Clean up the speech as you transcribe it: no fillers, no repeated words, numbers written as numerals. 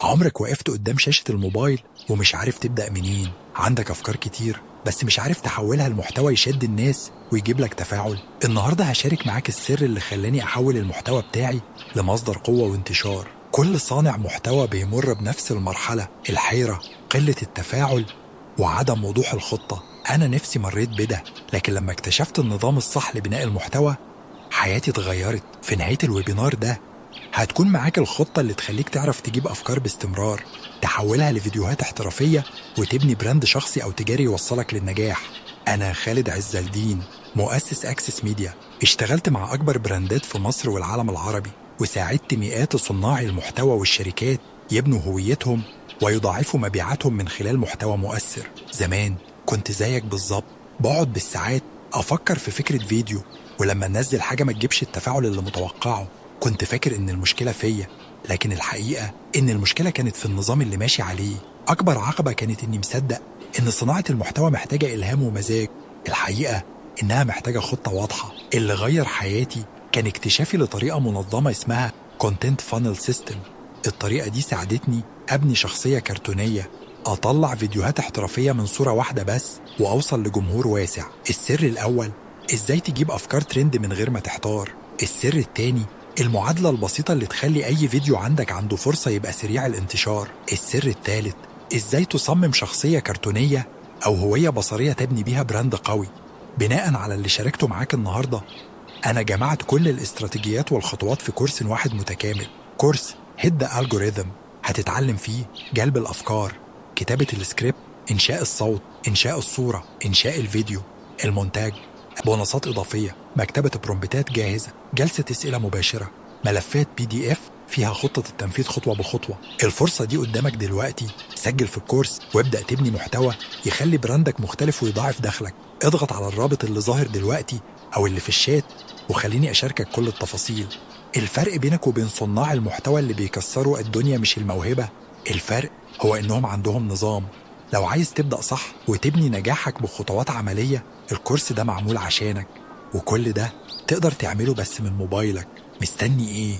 عمرك وقفت قدام شاشة الموبايل ومش عارف تبدأ منين؟ عندك أفكار كتير بس مش عارف تحولها لمحتوى يشد الناس ويجيب لك تفاعل. النهاردة هشارك معاك السر اللي خلاني أحول المحتوى بتاعي لمصدر قوة وانتشار. كل صانع محتوى بيمر بنفس المرحلة، الحيرة، قلة التفاعل، وعدم وضوح الخطة. أنا نفسي مريت بده، لكن لما اكتشفت النظام الصح لبناء المحتوى حياتي اتغيرت. في نهاية الويبينار ده هتكون معاك الخطة اللي تخليك تعرف تجيب أفكار باستمرار، تحولها لفيديوهات احترافية، وتبني براند شخصي أو تجاري يوصلك للنجاح. أنا خالد عز الدين، مؤسس أكسس ميديا. اشتغلت مع أكبر براندات في مصر والعالم العربي، وساعدت مئات صناع المحتوى والشركات يبنوا هويتهم ويضاعفوا مبيعاتهم من خلال محتوى مؤثر. زمان كنت زيك بالظبط، بقعد بالساعات أفكر في فكرة فيديو، ولما أنزل حاجة ما تجيبش التفاعل اللي متوقعه كنت فاكر إن المشكلة فيا، لكن الحقيقة إن المشكلة كانت في النظام اللي ماشي عليه. أكبر عقبة كانت إني مصدق إن صناعة المحتوى محتاجة إلهام ومزاج. الحقيقة إنها محتاجة خطة واضحة. اللي غير حياتي كان اكتشافي لطريقة منظمة اسمها Content Funnel System. الطريقة دي ساعدتني أبني شخصية كرتونية، أطلع فيديوهات احترافية من صورة واحدة بس، وأوصل لجمهور واسع. السر الأول، إزاي تجيب أفكار ترند من غير ما تحتار. السر التاني، المعادلة البسيطة اللي تخلي أي فيديو عندك عنده فرصة يبقى سريع الانتشار. السر الثالث، إزاي تصمم شخصية كرتونية أو هوية بصرية تبني بيها براند قوي. بناء على اللي شاركته معاك النهاردة، أنا جمعت كل الاستراتيجيات والخطوات في كورس واحد متكامل. كورس هيد ألجوريثم، هتتعلم فيه جلب الأفكار، كتابة السكريبت، إنشاء الصوت، إنشاء الصورة، إنشاء الفيديو، المونتاج، بونصات إضافية، مكتبة برومبتات جاهزة، جلسة أسئلة مباشرة، ملفات PDF فيها خطة التنفيذ خطوة بخطوة. الفرصة دي قدامك دلوقتي، سجل في الكورس وابدأ تبني محتوى يخلي براندك مختلف ويضاعف دخلك. اضغط على الرابط اللي ظاهر دلوقتي أو اللي في الشات وخليني أشاركك كل التفاصيل. الفرق بينك وبين صناع المحتوى اللي بيكسروا الدنيا مش الموهبة، الفرق هو إنهم عندهم نظام. لو عايز تبدأ صح وتبني نجاحك بخطوات عملية، الكورس ده معمول عشانك. وكل ده تقدر تعمله بس من موبايلك. مستني إيه؟